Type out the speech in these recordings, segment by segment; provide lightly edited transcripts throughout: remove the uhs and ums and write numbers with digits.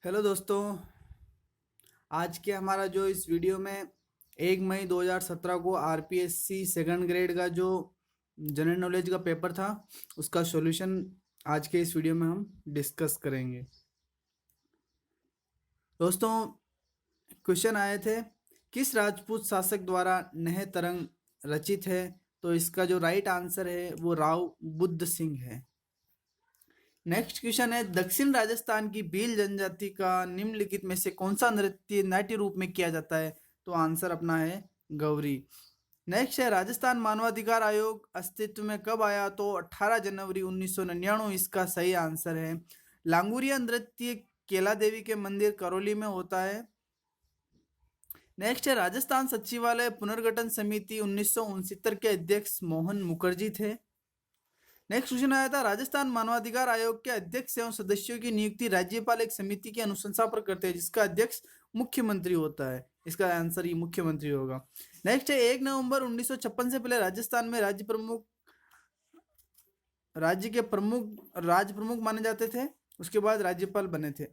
Hello दोस्तों। आज के हमारा जो इस वीडियो में 1 मई 2017 को आरपीएससी सेकंड ग्रेड का जो जनरल नॉलेज का पेपर था उसका सॉल्यूशन आज के इस वीडियो में हम डिस्कस करेंगे। दोस्तों, क्वेश्चन आए थे, किस राजपूत शासक द्वारा नह तरंग रचित है? तो इसका जो राइट आंसर है वो राव बुद्ध सिंह है। नेक्स्ट क्वेश्चन है, दक्षिण राजस्थान की भील जनजाति का निम्नलिखित में से कौन सा नृत्य नाट्य रूप में किया जाता है? तो आंसर अपना है गौरी। नेक्स्ट है, राजस्थान मानवाधिकार आयोग अस्तित्व में कब आया? तो 18 जनवरी 1999 इसका सही आंसर है। लांगुरिया नृत्य केला देवी के मंदिर करौली में होता है। नेक्स्ट है, राजस्थान सचिवालय पुनर्गठन समिति 1969 के अध्यक्ष मोहन मुखर्जी थे। नेक्स्ट क्वेश्चन आया था, राजस्थान मानवाधिकार आयोग के अध्यक्ष एवं सदस्यों की नियुक्ति राज्यपाल एक समिति की अनुशंसा पर करते हैं जिसका अध्यक्ष मुख्यमंत्री होता है। इसका आंसर ही मुख्यमंत्री होगा। नेक्स्ट है, 1 नवंबर 1956 से पहले राजस्थान में राज्य प्रमुख माने जाते थे, उसके बाद राज्यपाल बने थे।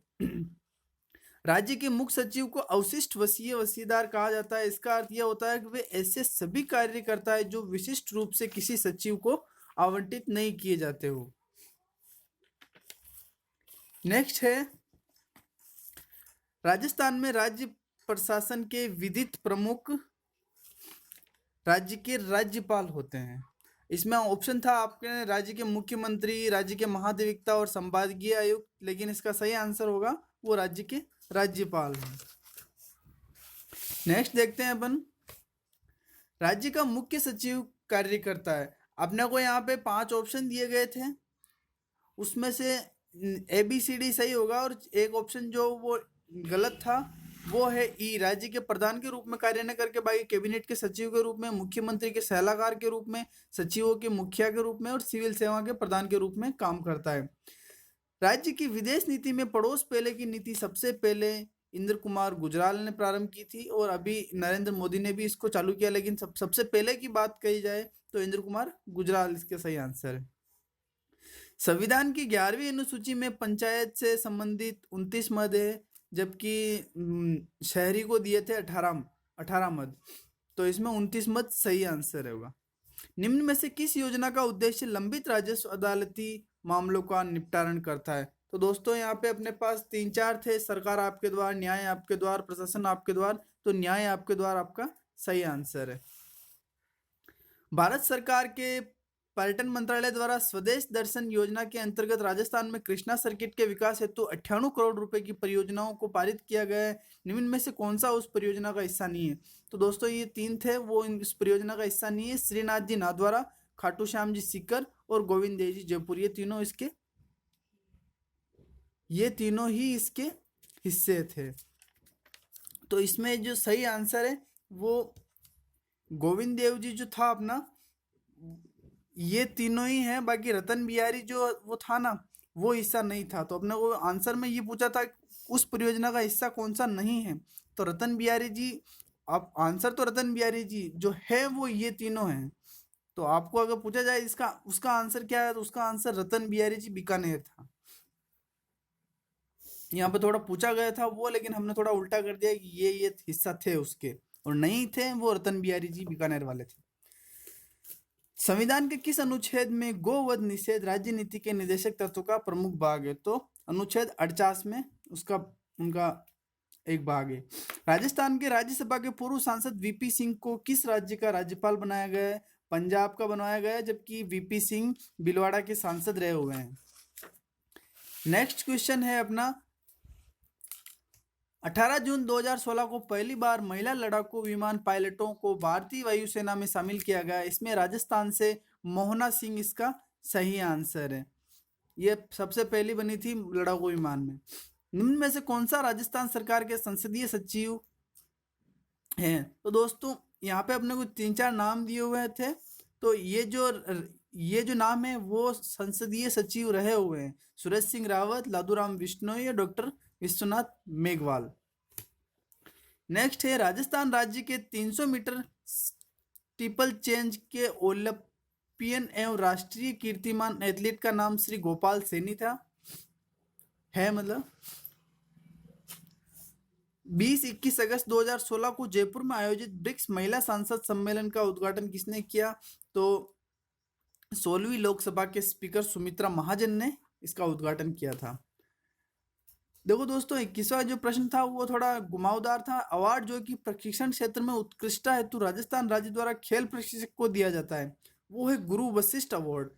राज्य के मुख्य सचिव को अवशिष्ट वसीयदार कहा जाता है। इसका अर्थ यह होता है कि वे ऐसे सभी कार्य करता है जो विशिष्ट रूप से किसी सचिव को आवंटित नहीं किए जाते हो। नेक्स्ट है, राजस्थान में राज्य प्रशासन के विधित प्रमुख राज्य के राज्यपाल होते हैं। इसमें ऑप्शन था आपके राज्य के मुख्यमंत्री, राज्य के महाधिवक्ता और संपादकीय आयुक्त, लेकिन इसका सही आंसर होगा वो राज्य के राज्यपाल हैं। नेक्स्ट देखते हैं अपन, राज्य का मुख्य सचिव कार्य करता है। अपने को यहाँ पे 5 ऑप्शन दिए गए थे, उसमें से ABCD सही होगा और एक ऑप्शन जो वो गलत था वो है ई, राज्य के प्रधान के रूप में कार्य न करके बाकी कैबिनेट के सचिव के रूप में, मुख्यमंत्री के सलाहकार के रूप में, सचिवों के मुखिया के रूप में और सिविल सेवा के प्रधान के रूप में काम करता है। राज्य की विदेश नीति में पड़ोस पहले की नीति सबसे पहले इंद्र कुमार गुजराल ने प्रारंभ की थी और अभी नरेंद्र मोदी ने भी इसको चालू किया, लेकिन सबसे पहले की बात कही जाए तो इंद्र कुमार गुजराल इसके सही आंसर है। संविधान की 11वीं अनुसूची में पंचायत से संबंधित 29 मद है, जबकि शहरी को दिए थे 18 मद, तो इसमें 29 मद सही आंसर होगा। निम्न में से किस योजना का उद्देश्य लंबित राजस्व अदालती मामलों का निपटारण करता है? तो दोस्तों यहाँ पे अपने पास 3-4 थे, सरकार आपके द्वार, न्याय आपके द्वार, प्रशासन आपके द्वार, तो न्याय आपके द्वार आपका सही आंसर है। भारत सरकार के पर्यटन मंत्रालय द्वारा स्वदेश दर्शन योजना के अंतर्गत राजस्थान में कृष्णा सर्किट के विकास हेतु 98 करोड़ रुपए की परियोजनाओं को पारित किया गया है। निम्न में से कौन सा उस परियोजना का हिस्सा नहीं है? तो दोस्तों ये 3 थे, वो इस परियोजना का हिस्सा नहीं है। श्रीनाथ जी नाथद्वारा, खाटू श्याम जी सीकर और गोविंद देव जी जयपुर, ये तीनों ही इसके हिस्से थे। तो इसमें जो सही आंसर है वो गोविंद देव जी जो था अपना, ये तीनों ही हैं, बाकी रतन बिहारी जो वो था ना वो हिस्सा नहीं था। तो अपने को आंसर में ये पूछा था उस परियोजना का हिस्सा कौन सा नहीं है, तो रतन बिहारी जी, आप आंसर तो रतन बिहारी जी जो है वो ये तीनों हैं। तो आपको अगर पूछा जाए इसका उसका आंसर क्या है, तो उसका आंसर रतन बिहारी जी बीकानेर था। यहाँ पे थोड़ा पूछा गया था वो, लेकिन हमने थोड़ा उल्टा कर दिया कि ये हिस्सा थे उसके, और नहीं थे, वो रतन बिहारी जी बीकानेर वाले थे। संविधान के किस अनुच्छेद में गोवध निषेध राज्य नीति के निर्देशक तत्व का प्रमुख भाग है? तो अनुच्छेद 48 में उसका उनका एक भाग है। राजस्थान के राज्यसभा के पूर्व सांसद वीपी सिंह को किस राज्य का राज्यपाल बनाया गया है? पंजाब का बनाया गया है, जबकि वीपी सिंह भीलवाड़ा के सांसद रहे हुए हैं। नेक्स्ट क्वेश्चन है अपना, 18 जून 2016 को पहली बार महिला लड़ाकू विमान पायलटों को भारतीय वायुसेना में शामिल किया गया। इसमें राजस्थान से मोहना सिंह इसका सही आंसर है। ये सबसे पहली बनी थी लड़ाकू विमान में। निम्न में से कौन सा राजस्थान सरकार के संसदीय सचिव हैं? तो दोस्तों यहाँ पे अपने को 3-4 नाम दिए हुए थे, तो ये जो नाम है वो संसदीय सचिव रहे हुए हैं, सुरेश सिंह रावत, लादूराम विश्नोई या डॉक्टर विश्वनाथ मेघवाल। नेक्स्ट है, राजस्थान राज्य के 300 मीटर स्टीपल चेंज के ओलंपियन एवं राष्ट्रीय कीर्तिमान एथलीट का नाम श्री गोपाल सैनी था, है मतलब। 20-21 अगस्त 2016 को जयपुर में आयोजित ब्रिक्स महिला सांसद सम्मेलन का उद्घाटन किसने किया? तो 16वीं लोकसभा के स्पीकर सुमित्रा महाजन ने इसका उद्घाटन किया था। देखो दोस्तों, 21वां जो प्रश्न था वो थोड़ा घुमावदार था। अवार्ड जो कि प्रशिक्षण क्षेत्र में उत्कृष्टता हेतु राजस्थान राज्य द्वारा खेल प्रशिक्षक को दिया जाता है, वो है गुरु वशिष्ठ अवार्ड।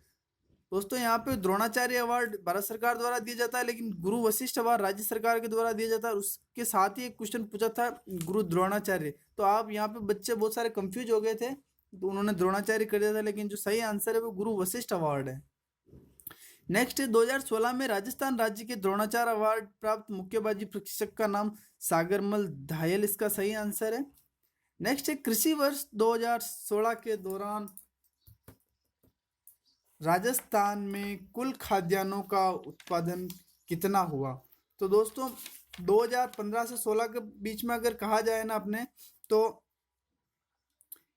दोस्तों, यहाँ पे द्रोणाचार्य अवार्ड भारत सरकार द्वारा दिया जाता है, लेकिन गुरु वशिष्ठ अवार्ड राज्य सरकार के द्वारा दिया जाता है। उसके साथ ही एक क्वेश्चन पूछा था गुरु द्रोणाचार्य, तो आप यहाँ पे बच्चे बहुत सारे कंफ्यूज हो गए थे, तो उन्होंने द्रोणाचार्य कर दिया था, लेकिन जो सही आंसर है वो गुरु वशिष्ठ अवार्ड है। नेक्स्ट है 2016 में राजस्थान राज्य के द्रोणाचार्य अवार्ड प्राप्त मुक्केबाजी प्रशिक्षक का नाम सागरमल धायल, इसका सही आंसर है। नेक्स्ट है कृषि वर्ष 2016 के दौरान राजस्थान में कुल खाद्यान्नों का उत्पादन कितना हुआ? तो दोस्तों 2015 से 16 के बीच में अगर कहा जाए ना अपने, तो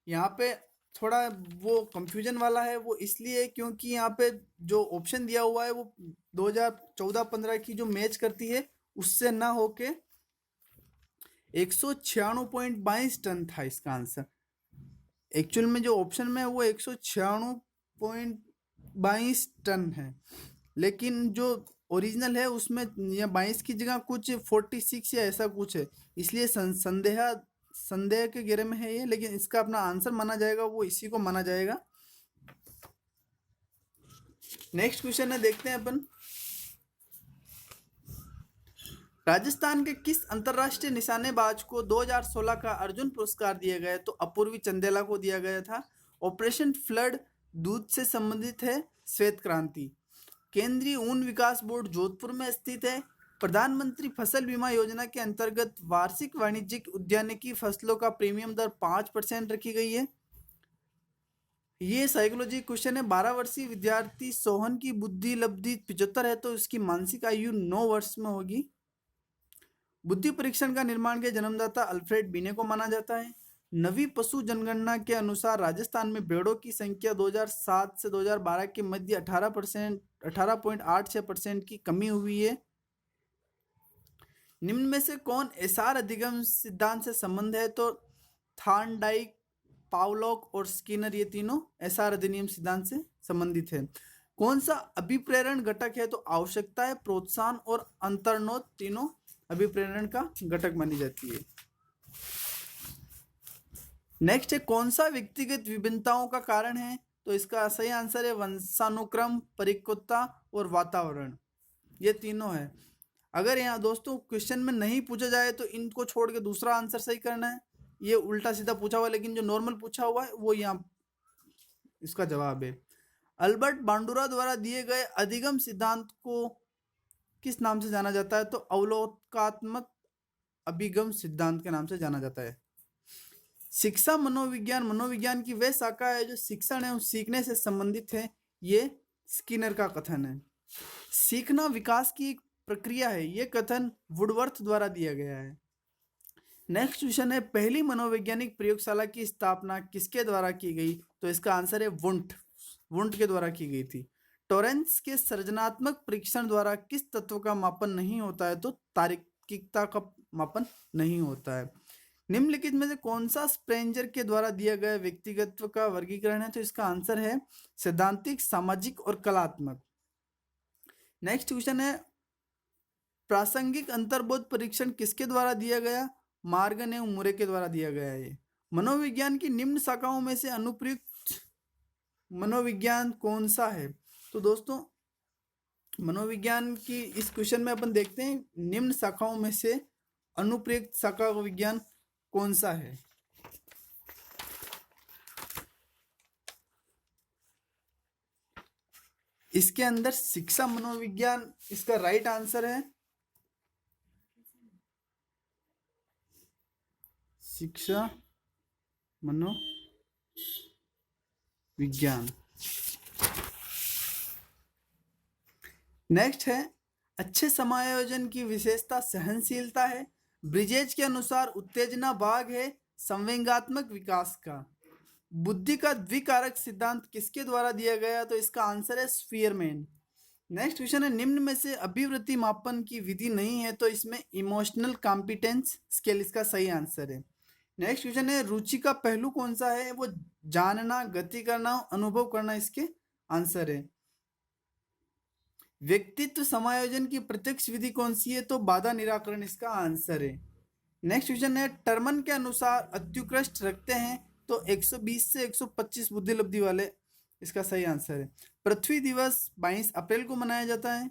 यहाँ पे थोड़ा वो कंफ्यूजन वाला है। वो इसलिए क्योंकि यहाँ पे जो ऑप्शन दिया हुआ है वो 2014-15 की जो मैच करती है उससे ना होके 196.22 टन था इसका आंसर। एक्चुअल में जो ऑप्शन में है वो 196.22 टन है, लेकिन जो ओरिजिनल है उसमें या 22 की जगह कुछ 46 या ऐसा कुछ है, इसलिए संदेह के घेरे में है ये, लेकिन इसका अपना आंसर माना जाएगा, वो इसी को माना जाएगा। नेक्स्ट क्वेश्चन है, देखते हैं अपन। राजस्थान के किस अंतरराष्ट्रीय निशानेबाज को 2016 का अर्जुन पुरस्कार दिया गया? तो अपूर्वी चंदेला को दिया गया था। ऑपरेशन फ्लड दूध से संबंधित है श्वेत क्रांति। केंद्रीय ऊन विकास बोर्ड जोधपुर में स्थित है। प्रधानमंत्री फसल बीमा योजना के अंतर्गत वार्षिक वाणिज्यिक उद्यानिकी फसलों का प्रीमियम दर 5% रखी गई है। ये साइकोलॉजी क्वेश्चन है। 12 वर्षीय विद्यार्थी सोहन की बुद्धि लब्धि 75 है, तो इसकी मानसिक आयु 9 वर्ष में होगी। बुद्धि परीक्षण का निर्माण के जन्मदाता अल्फ्रेड बिने को माना जाता है। नवी पशु जनगणना के अनुसार राजस्थान में भेड़ों की संख्या 2007 से 2012 के मध्य 18.86% की कमी हुई है। निम्न में से कौन एसआर अधिगम सिद्धांत से संबंध है? तो थार्नडाइक, पावलॉक और स्किनर, ये तीनों एसआर अधिनियम सिद्धांत से संबंधित है। कौन सा अभिप्रेरण घटक है? तो आवश्यकता है, प्रोत्साहन और अंतर्नोद तीनों अभिप्रेरण का घटक मानी जाती है। नेक्स्ट है, कौन सा व्यक्तिगत विभिन्नताओं का कारण है? तो इसका सही आंसर है वंशानुक्रम, परिपक्वता और वातावरण, ये तीनों है। अगर यहाँ दोस्तों क्वेश्चन में नहीं पूछा जाए तो इनको छोड़ के दूसरा आंसर सही करना है। ये उल्टा सीधा पूछा हुआ है, लेकिन जो नॉर्मल पूछा हुआ है वो यहाँ इसका जवाब है। अल्बर्ट बांडुरा द्वारा दिए गए अधिगम सिद्धांत को किस नाम से जाना जाता है? तो अवलोकनात्मक अभिगम सिद्धांत के नाम से जाना जाता है। शिक्षा मनोविज्ञान, मनोविज्ञान की वह शाखा है जो शिक्षण एवं सीखने से संबंधित है, ये स्किनर का कथन है। सीखना विकास की एक प्रक्रिया है, ये कथन वुडवर्थ द्वारा दिया गया है। नेक्स्ट क्वेश्चन है, पहली मनोवैज्ञानिक प्रयोगशाला की स्थापना किसके द्वारा की गई? तो इसका आंसर है वुंट के द्वारा की गई थी। टॉरेंस के सृजनात्मक परीक्षण द्वारा किस तत्व का मापन नहीं होता है? तो तार्किकता का मापन नहीं होता है। निम्नलिखित में से कौन सा स्प्रेंजर के द्वारा दिया गया व्यक्तिगत का वर्गीकरण है? तो इसका आंसर है सैद्धांतिक, सामाजिक और कलात्मक। नेक्स्ट क्वेश्चन है, प्रासंगिक अंतर्बोध परीक्षण किसके द्वारा दिया गया? मार्गन एवं मुरे के द्वारा दिया गया है। मनोविज्ञान की निम्न शाखाओं में से अनुप्रयुक्त मनोविज्ञान कौन सा है? तो दोस्तों मनोविज्ञान की इस क्वेश्चन में अपन देखते हैं, निम्न शाखाओं में से अनुप्रयुक्त शाखा विज्ञान कौन सा है? इसके अंदर शिक्षा मनोविज्ञान इसका राइट आंसर है। शिक्षा मनोविज्ञान। नेक्स्ट है, अच्छे समायोजन की विशेषता सहनशीलता है। ब्रिजेज के अनुसार उत्तेजना भाग है संवेगात्मक विकास का। बुद्धि का द्विकारक सिद्धांत किसके द्वारा दिया गया? तो इसका आंसर है स्पीयरमैन। नेक्स्ट क्वेश्चन है, निम्न में से अभिवृत्ति मापन की विधि नहीं है तो इसमें इमोशनल कॉम्पिटेंस स्केल इसका सही आंसर है। नेक्स्ट क्वेश्चन है, रुचि का पहलू कौन सा है? वो जानना, गति करना, अनुभव करना इसके आंसर है। व्यक्तित्व समायोजन की प्रत्यक्ष विधि कौन सी है? तो बाधा निराकरण इसका आंसर है। नेक्स्ट क्वेश्चन है, टर्मन के अनुसार अत्युत्कृष्ट रखते हैं तो 120 से 125 बुद्धि लब्धि वाले इसका सही आंसर है। पृथ्वी दिवस 22 अप्रैल को मनाया जाता है।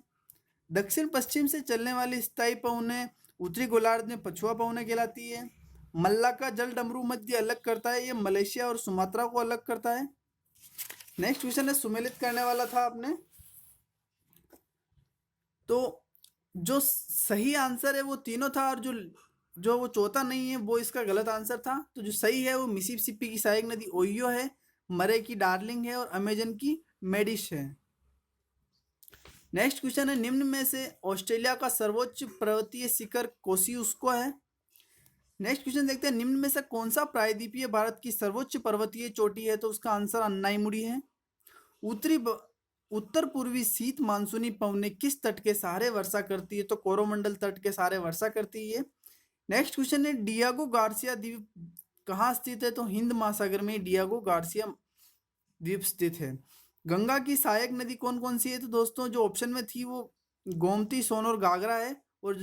दक्षिण पश्चिम से चलने वाली स्थायी पवनें उत्तरी गोलार्ध में पछुआ पवनें कहलाती है। मल्ला का जल डमरू मध्य अलग करता है, ये मलेशिया और सुमात्रा को अलग करता है। नेक्स्ट क्वेश्चन है, सुमेलित करने वाला था आपने, तो जो सही आंसर है वो तीनों था और जो जो वो चौथा नहीं है वो इसका गलत आंसर था। तो जो सही है वो मिसिसिपी की सहायक नदी ओहियो है, मरे की डार्लिंग है और अमेजन की मेडिश है। नेक्स्ट क्वेश्चन है, निम्न में से ऑस्ट्रेलिया का सर्वोच्च पर्वतीय शिखर कोसियुस्को है। नेक्स्ट क्वेश्चन देखते हैं, निम्न में से कौन सा प्रायद्वीपीय भारत की सर्वोच्च पर्वतीय चोटी है? तो उसका आंसर अन्नाईमुड़ी है। उत्तर पूर्वी शीत मानसूनी पवनें किस तट के सहारे वर्षा करती है? तो कोरोमंडल तट के सहारे वर्षा करती है। नेक्स्ट क्वेश्चन है, डियागो गार्सिया द्वीप कहाँ स्थित है? तो हिंद महासागर में डियागो गार्सिया द्वीप स्थित है। गंगा की सहायक नदी कौन कौन सी है? तो दोस्तों जो ऑप्शन में थी वो गोमती, सोन और घाघरा है, और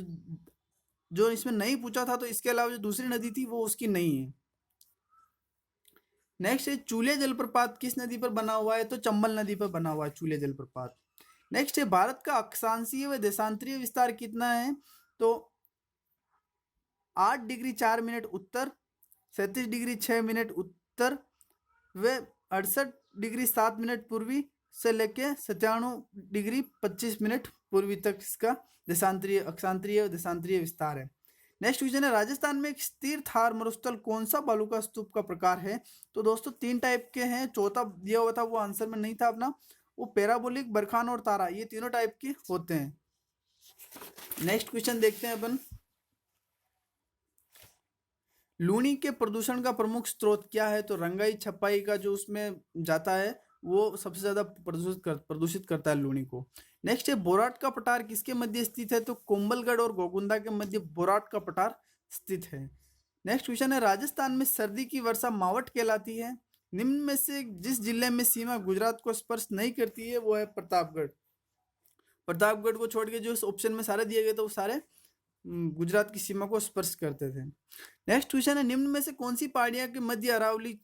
जो इसमें नहीं पूछा था तो इसके अलावा जो दूसरी नदी थी वो उसकी नहीं है। नेक्स्ट है, चूले जलप्रपात किस नदी पर बना हुआ है? तो चंबल नदी पर बना हुआ है चूले जलप्रपात। नेक्स्ट है, भारत का अक्षांशीय व देशांतरीय विस्तार कितना है? तो 8 डिग्री 4 मिनट उत्तर, 37 डिग्री 6 मिनट उत्तर व 68 डिग्री 7 मिनट पूर्वी से लेके 97 डिग्री 25 मिनट पूर्वी तक इसका देशांतरीय, अक्षांतरीय और देशांतरीय विस्तार है। नेक्स्ट क्वेश्चन है, राजस्थान में एक स्थिर थार मरुस्थल कौन सा बालू का स्तूप का प्रकार है? तो दोस्तों 3 टाइप के हैं, चौथा दिया हुआ था वो आंसर में नहीं था अपना, वो पैराबोलिक, बरखान और तारा, ये तीनों टाइप के होते हैं। नेक्स्ट क्वेश्चन देखते हैं अपन, लूनी के प्रदूषण का प्रमुख स्रोत क्या है? तो रंगाई छपाई का जो उसमें जाता है वो सबसे ज्यादा प्रदूषित करता है लूनी को। नेक्स्ट है, बोराट का पठार किसके मध्य स्थित है? तो कोम्बलगढ़ और गोगुंदा के मध्य बोराट का पठार स्थित है। नेक्स्ट क्वेश्चन है, राजस्थान में सर्दी की वर्षा मावट कहलाती है। निम्न में से जिस जिले में सीमा गुजरात को स्पर्श नहीं करती है वो है प्रतापगढ़। प्रतापगढ़ को छोड़ के जो इस ऑप्शन में सारे दिए गए थे वो सारे गुजरात की सीमा को स्पर्श करते थे। नेक्स्ट क्वेश्चन है, निम्न में से कौन सी पहाड़ियां के मध्य अरावली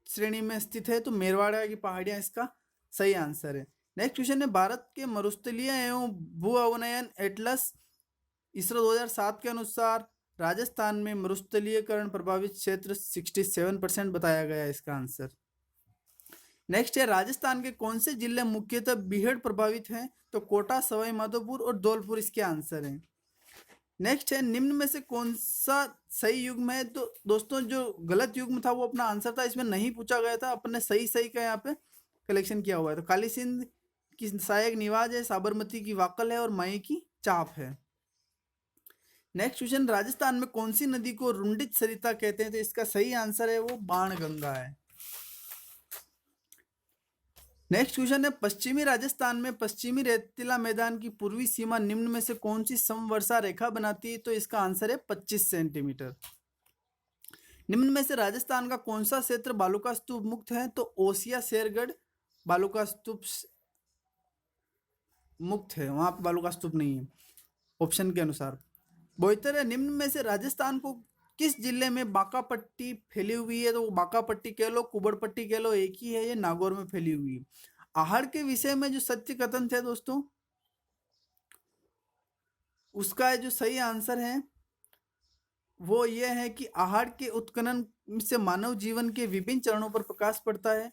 श्रेणी में स्थित है? तो मेरवाड़ा की पहाड़ियां इसका सही आंसर है। नेक्स्ट क्वेश्चन है, भारत के मरुस्थलीय एवं भू अवनयन एटलस इसरो 2007 के अनुसार राजस्थान में मरुस्थलीयकरण प्रभावित क्षेत्र 67% बताया गया है इसका आंसर। नेक्स्ट है, राजस्थान के कौन से जिले मुख्यतः बीहड़ प्रभावित हैं? तो कोटा, सवाई माधोपुर और धौलपुर इसके आंसर हैं। नेक्स्ट है, निम्न में से कौन सा सही युग्म है? तो दोस्तों जो गलत युग्म था वो अपना आंसर था, इसमें नहीं पूछा गया था, अपन ने सही सही का यहाँ पे कलेक्शन किया हुआ है। तो काली सिंध की सहायक निवाज है, साबरमती की वाकल है और माई की चाप है। नेक्स्ट क्वेश्चन, राजस्थान में कौन सी नदी को रुंडित सरिता कहते हैं? तो इसका सही आंसर है वो बाणगंगा है। नेक्स्ट क्वेश्चन है, पश्चिमी राजस्थान में पश्चिमी रेतीला मैदान की पूर्वी सीमा निम्न में से कौन सी समवर्षा रेखा बनाती है? तो इसका आंसर है 25 सेंटीमीटर। निम्न में से राजस्थान का कौन सा क्षेत्र बालू का स्तूप मुक्त है? तो ओसिया शेरगढ़ बालू का स्तूप मुक्त है, वहां पर बालू का स्तूप नहीं है ऑप्शन के अनुसार। बोईतर है, निम्न में से राजस्थान को किस जिले में बांका पट्टी फैली हुई है? तो बांका पट्टी कह लो, कुबड़ पट्टी कह लो, एक ही है, ये नागौर में फैली हुई है। आहड़ के विषय में जो सत्य कथन थे दोस्तों, उसका जो सही आंसर है वो ये है कि आहड़ के उत्खनन से मानव जीवन के विभिन्न चरणों पर प्रकाश पड़ता है।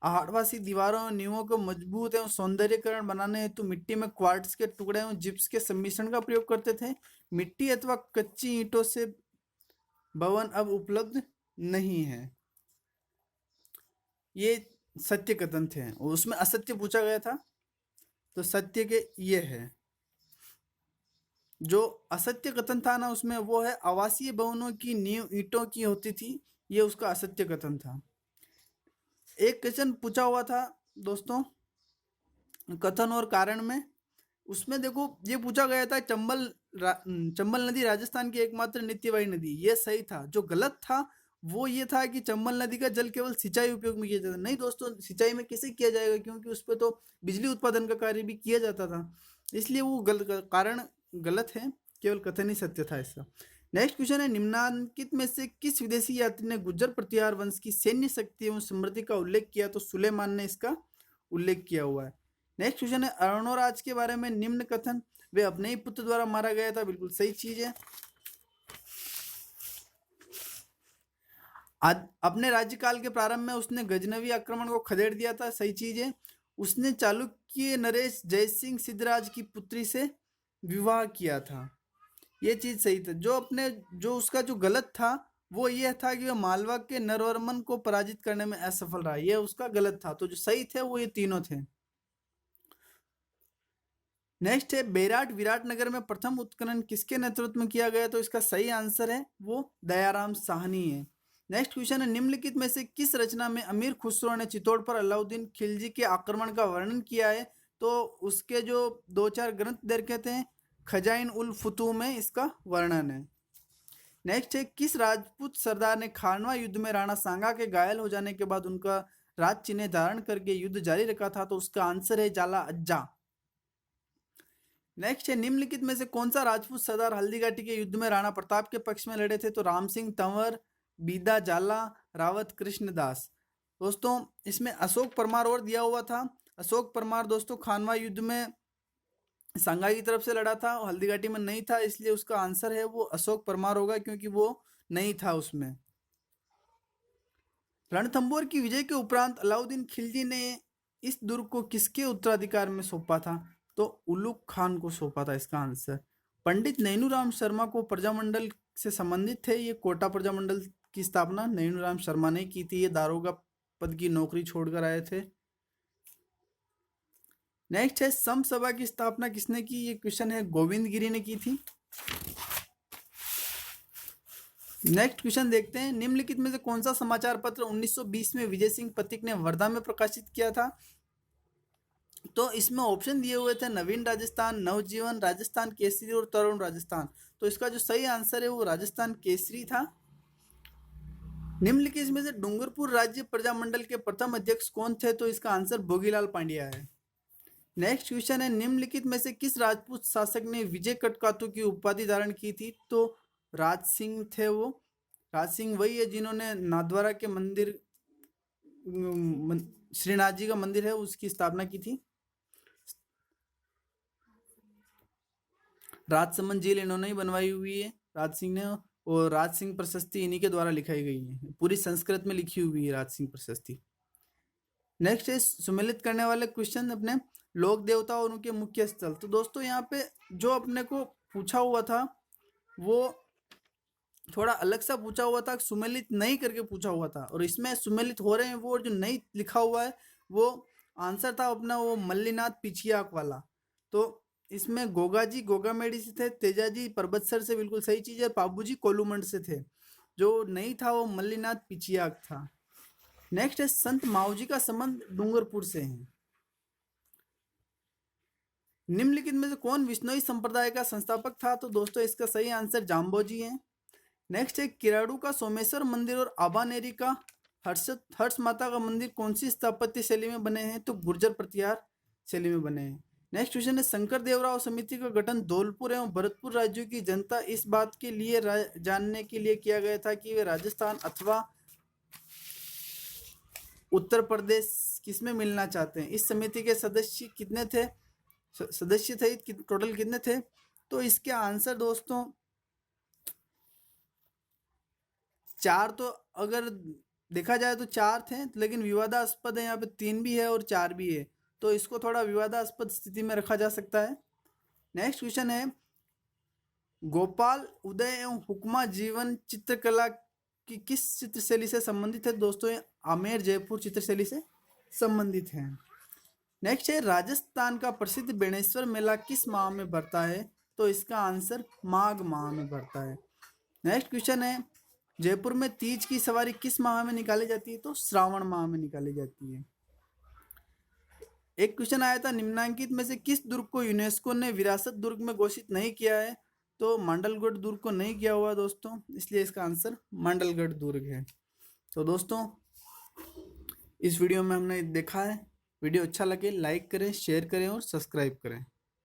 आहड़वासी दीवारों और नींवों को मजबूत एवं सौंदर्यकरण बनाने हेतु मिट्टी में क्वार्ट्ज के टुकड़े एवं जिप्स के सम्मिश्रण का प्रयोग करते थे। मिट्टी अथवा कच्ची ईंटों से भवन अब उपलब्ध नहीं है। ये सत्य कथन थे, उसमें असत्य पूछा गया था, तो सत्य के ये है। जो असत्य कथन था ना उसमें वो है आवासीय भवनों की नींव ईंटों की होती थी, ये उसका असत्य कथन था। एक क्वेश्चन पूछा हुआ था दोस्तों कथन और कारण में, उसमें देखो ये पूछा गया था चंबल नदी राजस्थान की एकमात्र नित्यवाही नदी, ये सही था। जो गलत था वो ये था कि चंबल नदी का जल केवल सिंचाई उपयोग में किया जाता है। नहीं दोस्तों, सिंचाई में कैसे किया जाएगा, क्योंकि उस पर तो बिजली उत्पादन का कार्य भी किया जाता था, इसलिए वो कारण गलत है, केवल कथन ही सत्य था इसका। नेक्स्ट क्वेश्चन है, निम्नांकित में से किस विदेशी यात्री ने गुज्जर प्रतिहार वंश की सैन्य शक्ति एवं समृद्धि का उल्लेख किया? तो सुलेमान ने इसका उल्लेख किया हुआ है। नेक्स्ट क्वेश्चन है, अरुणोराज के बारे में निम्न कथन, वे अपने ही पुत्र द्वारा मारा गया था, बिल्कुल सही चीज है। अपने राज्यकाल के प्रारंभ में उसने गजनवी आक्रमण को खदेड़ दिया था, सही चीज है। उसने चालुक्य नरेश जयसिंह सिद्धराज की पुत्री से विवाह किया था, ये चीज सही था। जो उसका जो गलत था वो ये था कि वह मालवा के नरवर्मन को पराजित करने में असफल रहा, ये उसका गलत था। तो जो सही थे वो ये तीनों थे। नेक्स्ट है, बेराट विराटनगर में प्रथम उत्खनन किसके नेतृत्व में किया गया? तो इसका सही आंसर है वो दयाराम साहनी है। नेक्स्ट क्वेश्चन है, निम्नलिखित में से किस रचना में अमीर खुसरो ने चित्तौड़ पर अलाउद्दीन खिलजी के आक्रमण का वर्णन किया है? तो उसके जो 2-4 ग्रंथ देखे थे, खजाइन उल फुतू में इसका वर्णन है। नेक्स्ट है, किस राजपूत सरदार ने खानवा युद्ध में राणा सांगा के घायल हो जाने के बाद उनका राज चिन्ह धारण करके युद्ध जारी रखा था? तो उसका आंसर है जाला अज्जा। नेक्स्ट है, निम्नलिखित में से कौन सा राजपूत सरदार हल्दीघाटी के युद्ध में राणा प्रताप के पक्ष में लड़े थे? तो राम सिंह तंवर, बीदा जाला, रावत कृष्णदास। दोस्तों इसमें अशोक परमार और दिया हुआ था। अशोक परमार दोस्तों खानवा युद्ध में सांगा की तरफ से लड़ा था, हल्दीघाटी में नहीं था, इसलिए उसका आंसर है वो अशोक परमार होगा, क्योंकि वो नहीं था उसमें। रणथंभौर की विजय के उपरांत अलाउद्दीन खिलजी ने इस दुर्ग को किसके उत्तराधिकार में सौंपा था? तो उलुग खान को सौंपा था, इसका आंसर। पंडित नैनूराम शर्मा को प्रजामंडल से संबंधित थे, ये कोटा प्रजामंडल की स्थापना नैनूराम शर्मा ने की थी, ये दारोगा पद की नौकरी छोड़कर आए थे। नेक्स्ट है, सम सभा की स्थापना किसने की? ये क्वेश्चन है, गोविंद गिरी ने की थी। नेक्स्ट क्वेश्चन देखते हैं, निम्नलिखित में से कौन सा समाचार पत्र 1920 में विजय सिंह पथिक ने वर्धा में प्रकाशित किया था? तो इसमें ऑप्शन दिए हुए थे नवीन राजस्थान, नवजीवन, राजस्थान केसरी और तरुण राजस्थान। तो इसका जो सही आंसर है वो राजस्थान केसरी था। निम्नलिखित में से डूंगरपुर राज्य प्रजामंडल के प्रथम अध्यक्ष कौन थे? तो इसका आंसर भोगीलाल पांड्या है। नेक्स्ट क्वेश्चन है, निम्नलिखित में से किस राजपूत शासक ने विजय कटकातु की उपाधि धारण की थी? तो राज सिंह थे वो। राज सिंह वही है जिन्होंने नाथद्वारा के मंदिर, श्रीनाथ जी का मंदिर है, उसकी स्थापना की थी। राजसमंद झील इन्होंने ही बनवाई हुई है, राज सिंह ने, और राज सिंह प्रशस्ति इन्हीं के द्वारा लिखाई गई है, पूरी संस्कृत में लिखी हुई है राज सिंह प्रशस्ति। नेक्स्ट है, सुमेलित करने वाले क्वेश्चन अपने लोक देवता और उनके मुख्य स्थल। तो दोस्तों यहाँ पे जो अपने को पूछा हुआ था वो थोड़ा अलग सा पूछा हुआ था, सुमेलित नहीं करके पूछा हुआ था, और इसमें सुमेलित हो रहे हैं वो, जो नहीं लिखा हुआ है वो आंसर था अपना वो मल्लीनाथ पिछियाक वाला। तो इसमें गोगाजी गोगामेड़ी से थे, तेजाजी परबतसर से, बिल्कुल सही चीज है, पाबूजी कोलूमंड से थे। जो नहीं था वो मल्लीनाथ पिछियाक था। नेक्स्ट है, संत माऊजी का संबंध डूंगरपुर से है। निम्नलिखित में से कौन विश्नोई संप्रदाय का संस्थापक था? तो दोस्तों इसका सही आंसर जाम्बोजी है। नेक्स्ट है, किराड़ू का सोमेश्वर मंदिर और आबानेरी का हर्ष माता का मंदिर कौन सी स्थापत्य शैली में बने हैं? तो गुर्जर प्रतिहार शैली में बने हैं। नेक्स्ट क्वेश्चन है, शंकर देवराव समिति का गठन धौलपुर एवं भरतपुर राज्यों की जनता इस बात के लिए जानने के लिए किया गया था कि वे राजस्थान अथवा उत्तर प्रदेश किसमें मिलना चाहते हैं। इस समिति के सदस्य कितने थे, सदस्य थे टोटल कितने थे? तो इसके आंसर दोस्तों 4, तो अगर देखा जाए तो 4 थे, लेकिन विवादास्पद है, यहाँ पे 3 भी है और 4 भी है, तो इसको थोड़ा विवादास्पद स्थिति में रखा जा सकता है। नेक्स्ट क्वेश्चन है, गोपाल उदय एवं हुक्मा जीवन चित्रकला की किस चित्रशैली से संबंधित है? दोस्तों ये आमेर जयपुर चित्रशैली से संबंधित है। नेक्स्ट है, राजस्थान का प्रसिद्ध बेणेश्वर मेला किस माह में भरता है? तो इसका आंसर माघ माह में भरता है। नेक्स्ट क्वेश्चन है, जयपुर में तीज की सवारी किस माह में निकाली जाती है? तो श्रावण माह में निकाली जाती है। एक क्वेश्चन आया था, निम्नांकित में से किस दुर्ग को यूनेस्को ने विरासत दुर्ग में घोषित नहीं किया है? तो मांडलगढ़ दुर्ग को नहीं किया हुआ दोस्तों, इसलिए इसका आंसर मांडलगढ़ दुर्ग है। तो दोस्तों इस वीडियो में हमने देखा है, वीडियो अच्छा लगे लाइक करें, शेयर करें और सब्सक्राइब करें।